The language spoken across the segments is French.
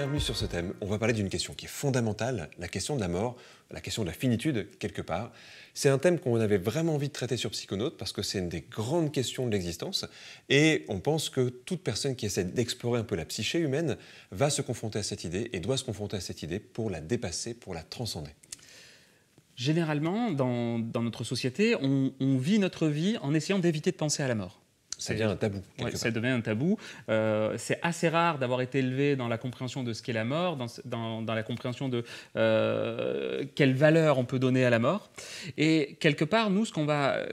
bienvenue sur ce thème. On va parler d'une question qui est fondamentale, la question de la mort, la question de la finitude, quelque part. C'est un thème qu'on avait vraiment envie de traiter sur Psychonautes parce que c'est une des grandes questions de l'existence et on pense que toute personne qui essaie d'explorer un peu la psyché humaine va se confronter à cette idée et doit se confronter à cette idée pour la dépasser, pour la transcender. Généralement, dans notre société, on vit notre vie en essayant d'éviter de penser à la mort. Ça devient un tabou. Ouais, ça devient un tabou. C'est assez rare d'avoir été élevé dans la compréhension de ce qu'est la mort, dans la compréhension de quelle valeur on peut donner à la mort. Et quelque part, nous, ce qu'on va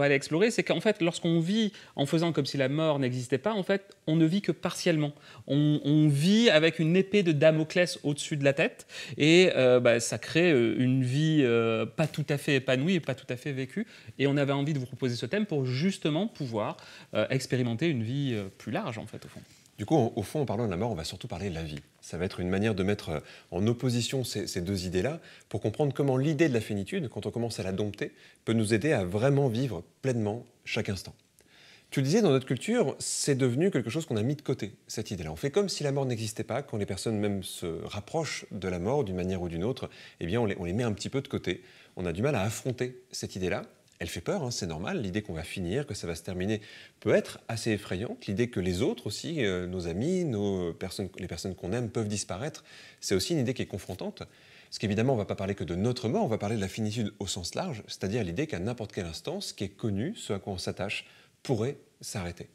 aller explorer, c'est qu'en fait, lorsqu'on vit en faisant comme si la mort n'existait pas, en fait, on ne vit que partiellement. On vit avec une épée de Damoclès au-dessus de la tête, et ça crée une vie pas tout à fait épanouie et pas tout à fait vécue. Et on avait envie de vous proposer ce thème pour justement pouvoir expérimenter une vie plus large, en fait, au fond. Du coup, au fond, en parlant de la mort, on va surtout parler de la vie. Ça va être une manière de mettre en opposition ces deux idées-là pour comprendre comment l'idée de la finitude, quand on commence à la dompter, peut nous aider à vraiment vivre pleinement chaque instant. Tu le disais, dans notre culture, c'est devenu quelque chose qu'on a mis de côté, cette idée-là. On fait comme si la mort n'existait pas. Quand les personnes même se rapprochent de la mort d'une manière ou d'une autre, eh bien, on les met un petit peu de côté. On a du mal à affronter cette idée-là. Elle fait peur, hein, c'est normal. L'idée qu'on va finir, que ça va se terminer, peut être assez effrayante. L'idée que les autres aussi, nos amis, les personnes qu'on aime peuvent disparaître, c'est aussi une idée qui est confrontante. Parce qu'évidemment, on ne va pas parler que de notre mort, on va parler de la finitude au sens large, c'est-à-dire l'idée qu'à n'importe quel instant, ce qui est connu, ce à quoi on s'attache, pourrait s'arrêter.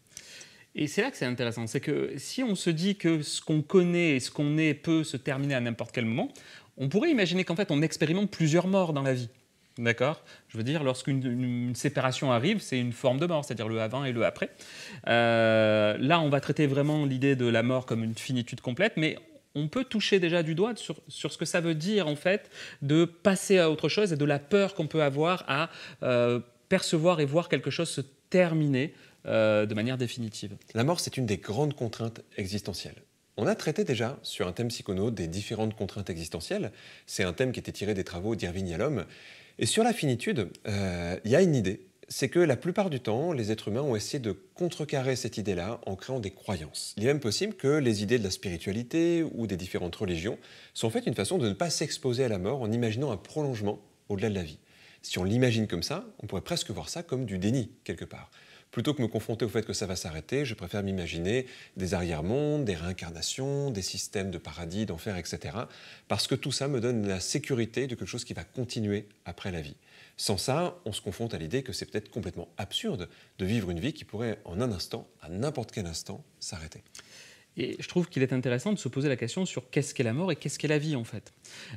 Et c'est là que c'est intéressant, c'est que si on se dit que ce qu'on connaît et ce qu'on est peut se terminer à n'importe quel moment, on pourrait imaginer qu'en fait on expérimente plusieurs morts dans la vie. D'accord ? Je veux dire, lorsqu'une séparation arrive, c'est une forme de mort, c'est-à-dire le avant et le après. Là, on va traiter vraiment l'idée de la mort comme une finitude complète, mais on peut toucher déjà du doigt sur ce que ça veut dire, en fait, de passer à autre chose et de la peur qu'on peut avoir à percevoir et voir quelque chose se terminer de manière définitive. La mort, c'est une des grandes contraintes existentielles. On a traité déjà, sur un thème psychonaute, des différentes contraintes existentielles. C'est un thème qui était tiré des travaux d'Irving Yalom. Et sur la finitude, il y a une idée, c'est que la plupart du temps, les êtres humains ont essayé de contrecarrer cette idée-là en créant des croyances. Il est même possible que les idées de la spiritualité ou des différentes religions sont faites une façon de ne pas s'exposer à la mort en imaginant un prolongement au-delà de la vie. Si on l'imagine comme ça, on pourrait presque voir ça comme du déni, quelque part. Plutôt que me confronter au fait que ça va s'arrêter, je préfère m'imaginer des arrière-mondes, des réincarnations, des systèmes de paradis, d'enfer, etc. Parce que tout ça me donne la sécurité de quelque chose qui va continuer après la vie. Sans ça, on se confronte à l'idée que c'est peut-être complètement absurde de vivre une vie qui pourrait en un instant, à n'importe quel instant, s'arrêter. Et je trouve qu'il est intéressant de se poser la question sur qu'est-ce qu'est la mort et qu'est-ce qu'est la vie, en fait.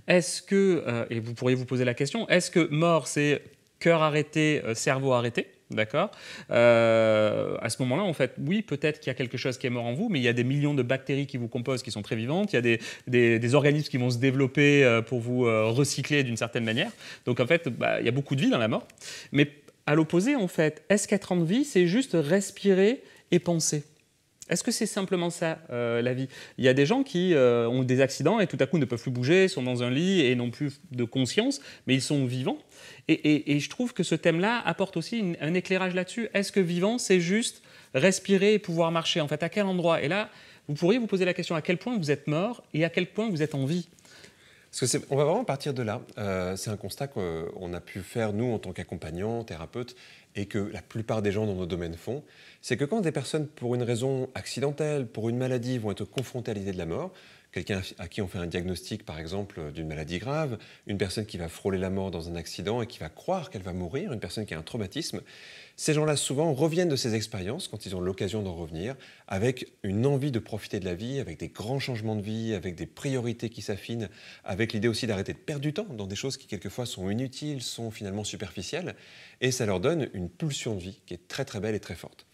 Est-ce que, et vous pourriez vous poser la question, est-ce que mort, c'est cœur arrêté, cerveau arrêté ? D'accord. À ce moment-là, en fait, oui, peut-être qu'il y a quelque chose qui est mort en vous, mais il y a des millions de bactéries qui vous composent, qui sont très vivantes. Il y a des organismes qui vont se développer pour vous recycler d'une certaine manière. Donc, en fait, il y a beaucoup de vie dans la mort. Mais à l'opposé, en fait, est-ce qu'être en vie, c'est juste respirer et penser ? Est-ce que c'est simplement ça, la vie ? Il y a des gens qui ont des accidents et tout à coup ne peuvent plus bouger, sont dans un lit et n'ont plus de conscience, mais ils sont vivants. Et je trouve que ce thème-là apporte aussi un éclairage là-dessus. Est-ce que vivant, c'est juste respirer et pouvoir marcher ? En fait, à quel endroit ? Et là, vous pourriez vous poser la question à quel point vous êtes mort et à quel point vous êtes en vie ? On va vraiment partir de là. C'est un constat qu'on a pu faire, nous, en tant qu'accompagnants, thérapeutes, et que la plupart des gens dans nos domaines font. C'est que quand des personnes, pour une raison accidentelle, pour une maladie, vont être confrontées à l'idée de la mort, quelqu'un à qui on fait un diagnostic, par exemple, d'une maladie grave, une personne qui va frôler la mort dans un accident et qui va croire qu'elle va mourir, une personne qui a un traumatisme, ces gens-là, souvent, reviennent de ces expériences, quand ils ont l'occasion d'en revenir, avec une envie de profiter de la vie, avec des grands changements de vie, avec des priorités qui s'affinent, avec l'idée aussi d'arrêter de perdre du temps dans des choses qui, quelquefois, sont inutiles, sont finalement superficielles, et ça leur donne une pulsion de vie qui est très, très belle et très forte.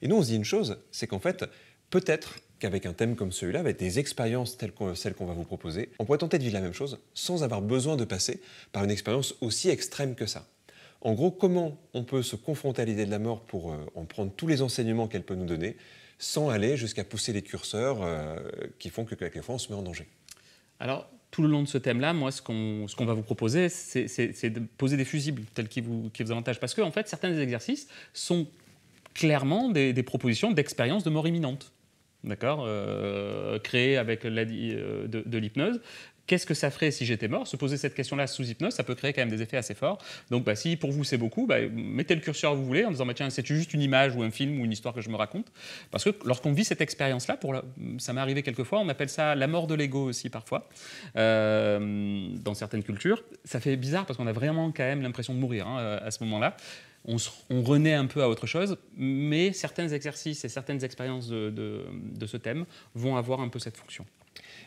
Et nous, on se dit une chose, c'est qu'en fait, peut-être qu'avec un thème comme celui-là, avec des expériences celles qu'on va vous proposer, on pourrait tenter de vivre la même chose sans avoir besoin de passer par une expérience aussi extrême que ça. En gros, comment on peut se confronter à l'idée de la mort pour en prendre tous les enseignements qu'elle peut nous donner, sans aller jusqu'à pousser les curseurs qui font que quelquefois on se met en danger. Alors, tout le long de ce thème-là, moi, ce qu'on va vous proposer, c'est de poser des fusibles tels qui vous avantagent. Parce que, en fait, certains des exercices sont clairement des propositions d'expérience de mort imminente. d'accord, créé avec de l'hypnose. Qu'est-ce que ça ferait si j'étais mort? Se poser cette question-là sous hypnose, ça peut créer quand même des effets assez forts. Donc si pour vous c'est beaucoup, mettez le curseur où vous voulez en disant tiens, c'est juste une image ou un film ou une histoire que je me raconte. Parce que lorsqu'on vit cette expérience-là, ça m'est arrivé quelques fois, on appelle ça la mort de l'ego aussi parfois, dans certaines cultures. Ça fait bizarre parce qu'on a vraiment quand même l'impression de mourir à ce moment-là. On renaît un peu à autre chose, mais certains exercices et certaines expériences de ce thème vont avoir un peu cette fonction.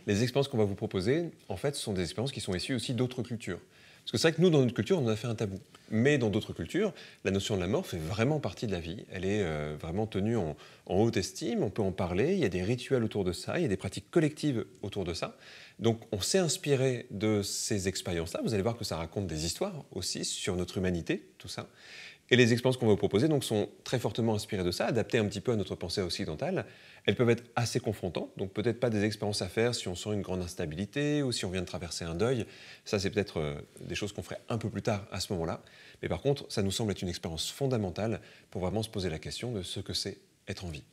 Les expériences qu'on va vous proposer, en fait, sont des expériences qui sont issues aussi d'autres cultures. Parce que c'est vrai que nous, dans notre culture, on en a fait un tabou. Mais dans d'autres cultures, la notion de la mort fait vraiment partie de la vie. Elle est vraiment tenue en haute estime, on peut en parler, il y a des rituels autour de ça, il y a des pratiques collectives autour de ça. Donc on s'est inspiré de ces expériences-là. Vous allez voir que ça raconte des histoires aussi sur notre humanité, tout ça. Et les expériences qu'on va vous proposer donc, sont très fortement inspirées de ça, adaptées un petit peu à notre pensée occidentale. Elles peuvent être assez confrontantes, donc peut-être pas des expériences à faire si on sent une grande instabilité ou si on vient de traverser un deuil. Ça, c'est peut-être des choses qu'on ferait un peu plus tard à ce moment-là. Mais par contre, ça nous semble être une expérience fondamentale pour vraiment se poser la question de ce que c'est être en vie.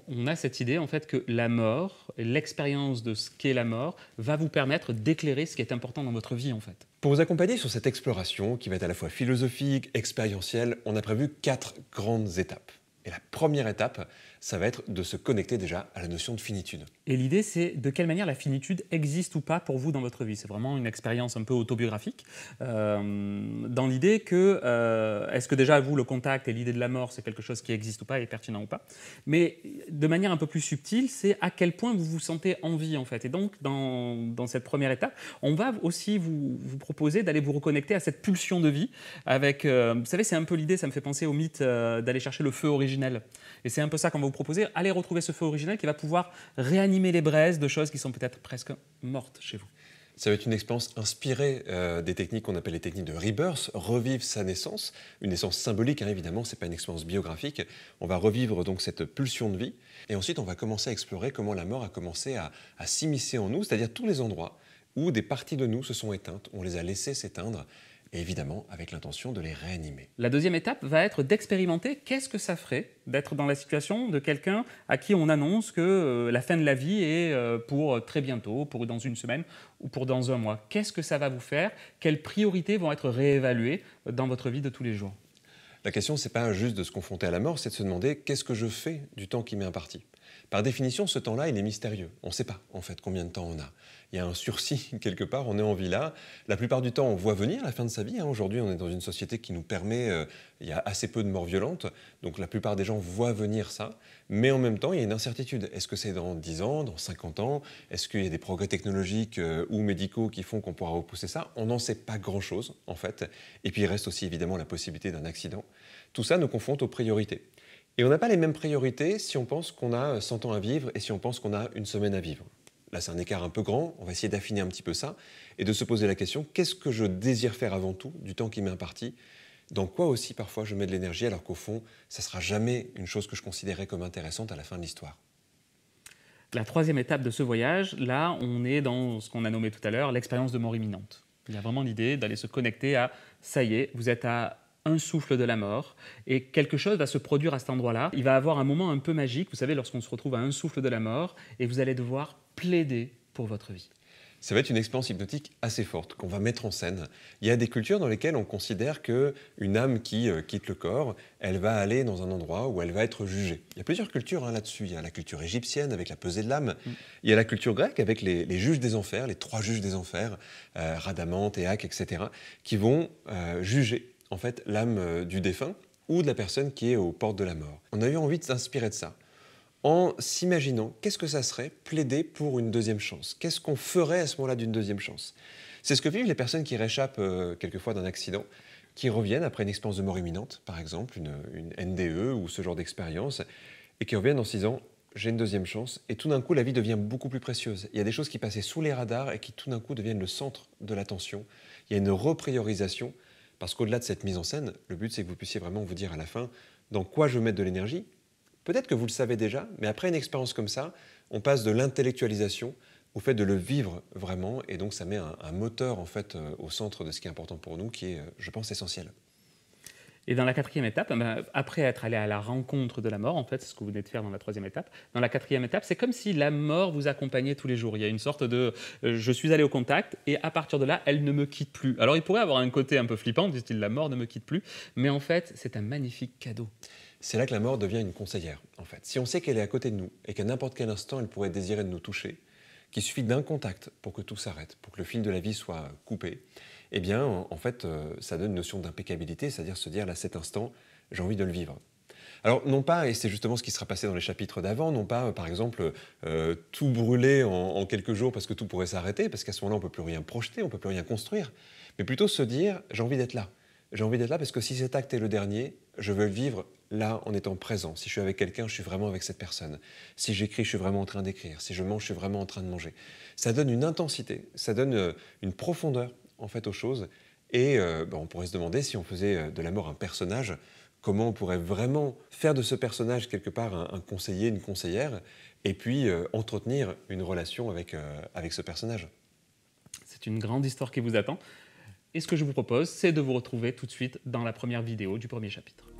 On a cette idée en fait que la mort, l'expérience de ce qu'est la mort, va vous permettre d'éclairer ce qui est important dans votre vie en fait. Pour vous accompagner sur cette exploration qui va être à la fois philosophique, expérientielle, on a prévu 4 grandes étapes. Et la première étape, ça va être de se connecter déjà à la notion de finitude. Et l'idée, c'est de quelle manière la finitude existe ou pas pour vous dans votre vie. C'est vraiment une expérience un peu autobiographique, dans l'idée que, est-ce que déjà vous, le contact et l'idée de la mort, c'est quelque chose qui existe ou pas, est pertinent ou pas. Mais de manière un peu plus subtile, c'est à quel point vous vous sentez en vie, en fait. Et donc, dans cette première étape, on va aussi vous proposer d'aller vous reconnecter à cette pulsion de vie avec, vous savez, c'est un peu l'idée, ça me fait penser au mythe d'aller chercher le feu originel. Et c'est un peu ça qu'on va vous proposer. Allez retrouver ce feu originel qui va pouvoir réanimer les braises de choses qui sont peut-être presque mortes chez vous. Ça va être une expérience inspirée des techniques qu'on appelle les techniques de rebirth, revivre sa naissance, une naissance symbolique, évidemment, ce n'est pas une expérience biographique. On va revivre donc cette pulsion de vie, et ensuite on va commencer à explorer comment la mort a commencé à s'immiscer en nous, c'est-à-dire tous les endroits où des parties de nous se sont éteintes, on les a laissées s'éteindre, et évidemment avec l'intention de les réanimer. La deuxième étape va être d'expérimenter qu'est-ce que ça ferait d'être dans la situation de quelqu'un à qui on annonce que la fin de la vie est pour très bientôt, pour dans une semaine ou pour dans un mois. Qu'est-ce que ça va vous faire? Quelles priorités vont être réévaluées dans votre vie de tous les jours? La question, ce n'est pas juste de se confronter à la mort, c'est de se demander qu'est-ce que je fais du temps qui m'est imparti. Par définition, ce temps-là, il est mystérieux. On ne sait pas, en fait, combien de temps on a. Il y a un sursis, quelque part, on est en vie là. La plupart du temps, on voit venir la fin de sa vie. Aujourd'hui, on est dans une société qui nous permet... il y a assez peu de morts violentes, donc la plupart des gens voient venir ça. Mais en même temps, il y a une incertitude. Est-ce que c'est dans 10 ans, dans 50 ans? Est-ce qu'il y a des progrès technologiques ou médicaux qui font qu'on pourra repousser ça? On n'en sait pas grand-chose, en fait. Et puis, il reste aussi, évidemment, la possibilité d'un accident. Tout ça nous confronte aux priorités. Et on n'a pas les mêmes priorités si on pense qu'on a 100 ans à vivre et si on pense qu'on a une semaine à vivre. Là, c'est un écart un peu grand, on va essayer d'affiner un petit peu ça et de se poser la question, qu'est-ce que je désire faire avant tout du temps qui m'est imparti? Dans quoi aussi parfois je mets de l'énergie alors qu'au fond, ça ne sera jamais une chose que je considérais comme intéressante à la fin de l'histoire. La troisième étape de ce voyage, là, on est dans ce qu'on a nommé tout à l'heure l'expérience de mort imminente. Il y a vraiment l'idée d'aller se connecter à, ça y est, vous êtes à un souffle de la mort, et quelque chose va se produire à cet endroit-là. Il va avoir un moment un peu magique, vous savez, lorsqu'on se retrouve à un souffle de la mort, et vous allez devoir plaider pour votre vie. Ça va être une expérience hypnotique assez forte qu'on va mettre en scène. Il y a des cultures dans lesquelles on considère qu'une âme qui quitte le corps, elle va aller dans un endroit où elle va être jugée. Il y a plusieurs cultures là-dessus. Il y a la culture égyptienne avec la pesée de l'âme. Il y a la culture grecque avec les juges des enfers, les 3 juges des enfers, Rhadamante, Éaque, etc., qui vont juger en fait l'âme du défunt ou de la personne qui est aux portes de la mort. On a eu envie de s'inspirer de ça en s'imaginant qu'est-ce que ça serait plaider pour une deuxième chance. Qu'est-ce qu'on ferait à ce moment-là d'une deuxième chance? C'est ce que vivent les personnes qui réchappent quelquefois d'un accident, qui reviennent après une expérience de mort imminente, par exemple, une NDE ou ce genre d'expérience, et qui reviennent en se disant j'ai une deuxième chance, et tout d'un coup la vie devient beaucoup plus précieuse. Il y a des choses qui passaient sous les radars et qui tout d'un coup deviennent le centre de l'attention. Il y a une repriorisation, parce qu'au-delà de cette mise en scène, le but c'est que vous puissiez vraiment vous dire à la fin dans quoi je veux mettre de l'énergie. Peut-être que vous le savez déjà, mais après une expérience comme ça, on passe de l'intellectualisation au fait de le vivre vraiment, et donc ça met un moteur en fait au centre de ce qui est important pour nous, qui est, je pense, essentiel. Et dans la quatrième étape, après être allé à la rencontre de la mort, en fait, c'est ce que vous venez de faire dans la troisième étape, dans la quatrième étape, c'est comme si la mort vous accompagnait tous les jours. Il y a une sorte de je suis allé au contact et à partir de là, elle ne me quitte plus. Alors il pourrait avoir un côté un peu flippant, du style la mort ne me quitte plus, mais en fait, c'est un magnifique cadeau. C'est là que la mort devient une conseillère, en fait. Si on sait qu'elle est à côté de nous et qu'à n'importe quel instant, elle pourrait désirer de nous toucher, qu'il suffit d'un contact pour que tout s'arrête, pour que le fil de la vie soit coupé, eh bien, en fait, ça donne une notion d'impeccabilité, c'est-à-dire se dire, là, cet instant, j'ai envie de le vivre. Alors, non pas, et c'est justement ce qui sera passé dans les chapitres d'avant, non pas, par exemple, tout brûler en quelques jours parce que tout pourrait s'arrêter, parce qu'à ce moment-là, on ne peut plus rien projeter, on ne peut plus rien construire, mais plutôt se dire, j'ai envie d'être là. J'ai envie d'être là parce que si cet acte est le dernier, je veux le vivre là, en étant présent. Si je suis avec quelqu'un, je suis vraiment avec cette personne. Si j'écris, je suis vraiment en train d'écrire. Si je mange, je suis vraiment en train de manger. Ça donne une intensité, ça donne une profondeur, en fait, aux choses. Et on pourrait se demander, si on faisait de la mort un personnage, comment on pourrait vraiment faire de ce personnage, quelque part, un conseiller, une conseillère, et puis entretenir une relation avec ce personnage. C'est une grande histoire qui vous attend. Et ce que je vous propose, c'est de vous retrouver tout de suite dans la première vidéo du premier chapitre.